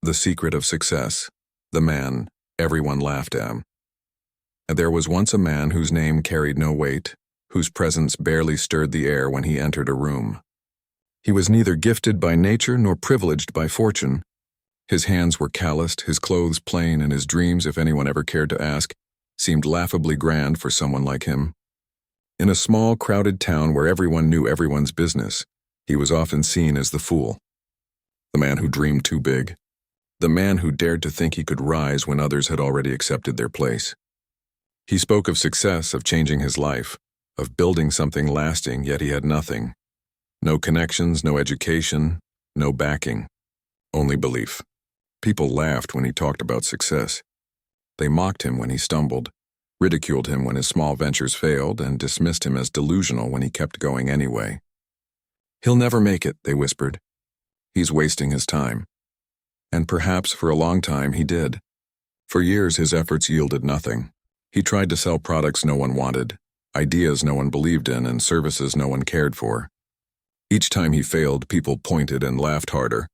The secret of success. The man everyone laughed at. There was once a man whose name carried no weight, whose presence barely stirred the air when he entered a room. He was neither gifted by nature nor privileged by fortune. His hands were calloused, his clothes plain, and his dreams, if anyone ever cared to ask, seemed laughably grand for someone like him. In a small, crowded town where everyone knew everyone's business, he was often seen as the fool. The man who dreamed too big. The man who dared to think he could rise when others had already accepted their place. He spoke of success, of changing his life, of building something lasting, yet he had nothing. No connections, no education, no backing. Only belief. People laughed when he talked about success. They mocked him when he stumbled, ridiculed him when his small ventures failed, and dismissed him as delusional when he kept going anyway. "He'll never make it," they whispered. "He's wasting his time." And perhaps for a long time he did. For years his efforts yielded nothing. He tried to sell products no one wanted, ideas no one believed in, and services no one cared for. Each time he failed, people pointed and laughed harder.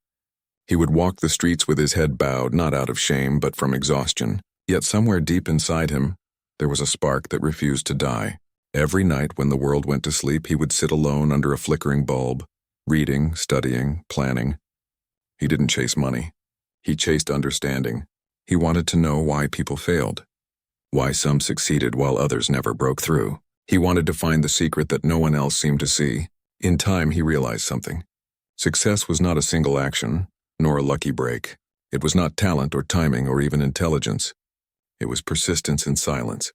He would walk the streets with his head bowed, not out of shame, but from exhaustion. Yet somewhere deep inside him, there was a spark that refused to die. Every night when the world went to sleep, he would sit alone under a flickering bulb, reading, studying, planning. He didn't chase money. He chased understanding. He wanted to know why people failed, why some succeeded while others never broke through. He wanted to find the secret that no one else seemed to see. In time, he realized something. Success was not a single action, nor a lucky break. It was not talent or timing or even intelligence. It was persistence in silence.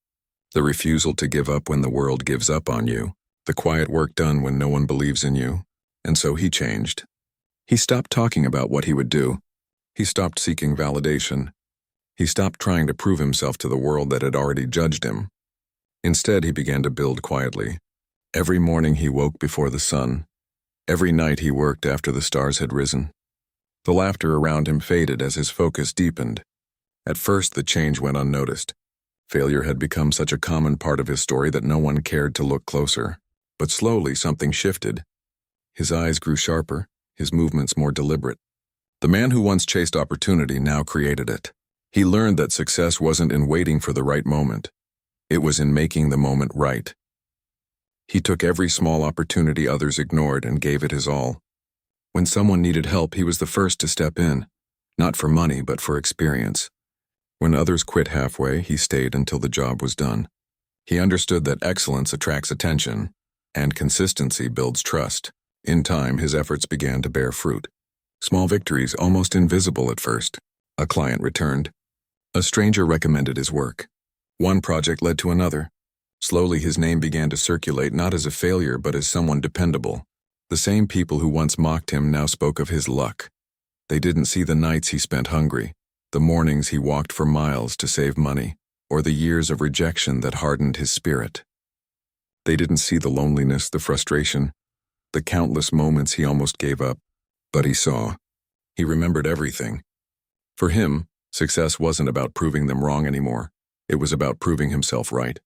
The refusal to give up when the world gives up on you. The quiet work done when no one believes in you. And so he changed. He stopped talking about what he would do. He stopped seeking validation. He stopped trying to prove himself to the world that had already judged him. Instead, he began to build quietly. Every morning he woke before the sun. Every night he worked after the stars had risen. The laughter around him faded as his focus deepened. At first, the change went unnoticed. Failure had become such a common part of his story that no one cared to look closer. But slowly, something shifted. His eyes grew sharper, his movements more deliberate. The man who once chased opportunity now created it. He learned that success wasn't in waiting for the right moment. It was in making the moment right. He took every small opportunity others ignored and gave it his all. When someone needed help, he was the first to step in, not for money but for experience. When others quit halfway, he stayed until the job was done. He understood that excellence attracts attention, and consistency builds trust. In time, his efforts began to bear fruit. Small victories, almost invisible at first. A client returned. A stranger recommended his work. One project led to another. Slowly, his name began to circulate not as a failure but as someone dependable. The same people who once mocked him now spoke of his luck. They didn't see the nights he spent hungry, the mornings he walked for miles to save money, or the years of rejection that hardened his spirit. They didn't see the loneliness, the frustration, the countless moments he almost gave up. But he saw. He remembered everything. For him, success wasn't about proving them wrong anymore. It was about proving himself right.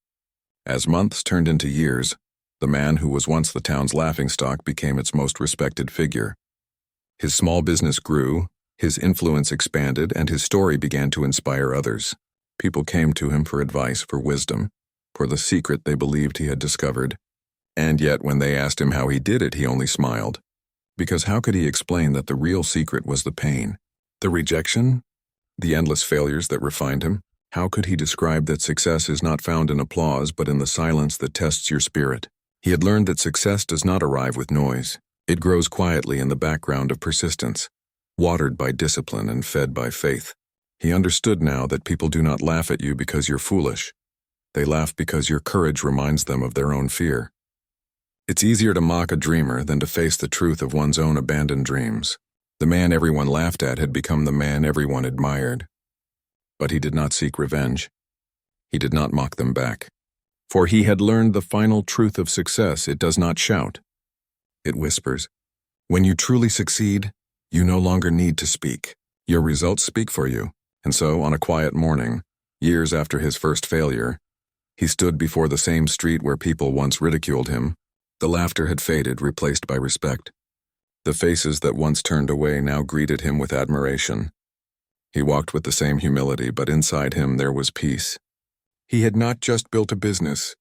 As months turned into years, the man who was once the town's laughingstock became its most respected figure. His small business grew, his influence expanded, and his story began to inspire others. People came to him for advice, for wisdom, for the secret they believed he had discovered. And yet, when they asked him how he did it, he only smiled. Because how could he explain that the real secret was the pain, the rejection, the endless failures that refined him? How could he describe that success is not found in applause but in the silence that tests your spirit? He had learned that success does not arrive with noise. It grows quietly in the background of persistence, watered by discipline and fed by faith. He understood now that people do not laugh at you because you're foolish. They laugh because your courage reminds them of their own fear. It's easier to mock a dreamer than to face the truth of one's own abandoned dreams. The man everyone laughed at had become the man everyone admired. But he did not seek revenge. He did not mock them back. For he had learned the final truth of success. It does not shout. It whispers. When you truly succeed, you no longer need to speak. Your results speak for you. And so, on a quiet morning, years after his first failure, he stood before the same street where people once ridiculed him. The laughter had faded, replaced by respect. The faces that once turned away now greeted him with admiration. He walked with the same humility, but inside him there was peace. He had not just built a business.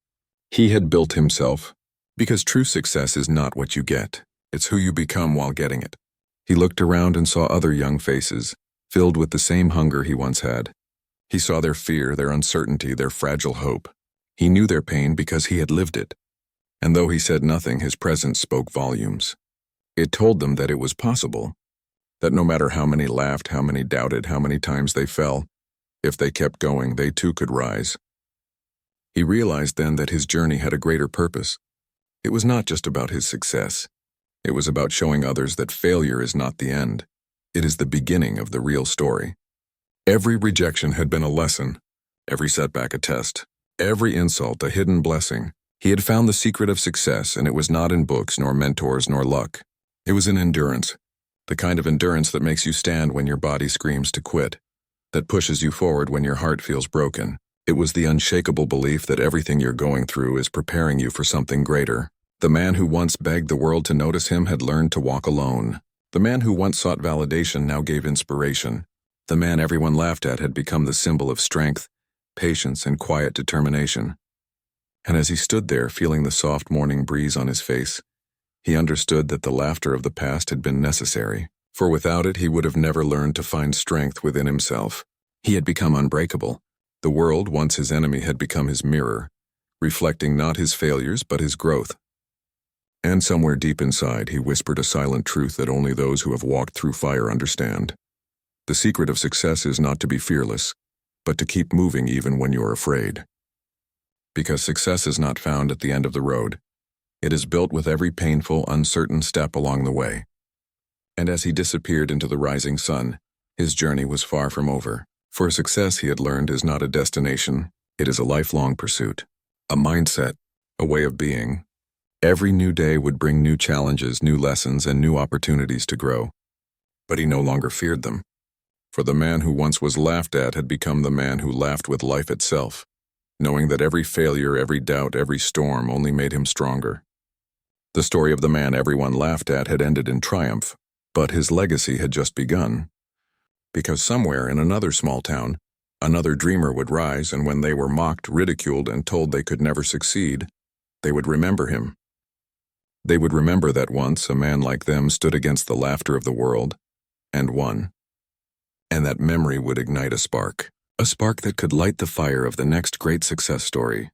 He had built himself. Because true success is not what you get, it's who you become while getting it. He looked around and saw other young faces, filled with the same hunger he once had. He saw their fear, their uncertainty, their fragile hope. He knew their pain because he had lived it. And though he said nothing, his presence spoke volumes. It told them that it was possible, that no matter how many laughed, how many doubted, how many times they fell, if they kept going, they too could rise. He realized then that his journey had a greater purpose. It was not just about his success. It was about showing others that failure is not the end. It is the beginning of the real story. Every rejection had been a lesson, every setback a test, every insult a hidden blessing. He had found the secret of success, and it was not in books, nor mentors, nor luck. It was in endurance, the kind of endurance that makes you stand when your body screams to quit, that pushes you forward when your heart feels broken. It was the unshakable belief that everything you're going through is preparing you for something greater. The man who once begged the world to notice him had learned to walk alone. The man who once sought validation now gave inspiration. The man everyone laughed at had become the symbol of strength, patience, and quiet determination. And as he stood there, feeling the soft morning breeze on his face, he understood that the laughter of the past had been necessary, for without it he would have never learned to find strength within himself. He had become unbreakable. The world, once his enemy, had become his mirror, reflecting not his failures but his growth. And somewhere deep inside, he whispered a silent truth that only those who have walked through fire understand. The secret of success is not to be fearless, but to keep moving even when you're afraid. Because success is not found at the end of the road. It is built with every painful, uncertain step along the way. And as he disappeared into the rising sun, his journey was far from over. For success, he had learned, is not a destination. It is a lifelong pursuit, a mindset, a way of being. Every new day would bring new challenges, new lessons, and new opportunities to grow. But he no longer feared them. For the man who once was laughed at had become the man who laughed with life itself, knowing that every failure, every doubt, every storm only made him stronger. The story of the man everyone laughed at had ended in triumph, but his legacy had just begun. Because somewhere in another small town, another dreamer would rise, and when they were mocked, ridiculed, and told they could never succeed, they would remember him. They would remember that once a man like them stood against the laughter of the world, and won. And that memory would ignite a spark that could light the fire of the next great success story.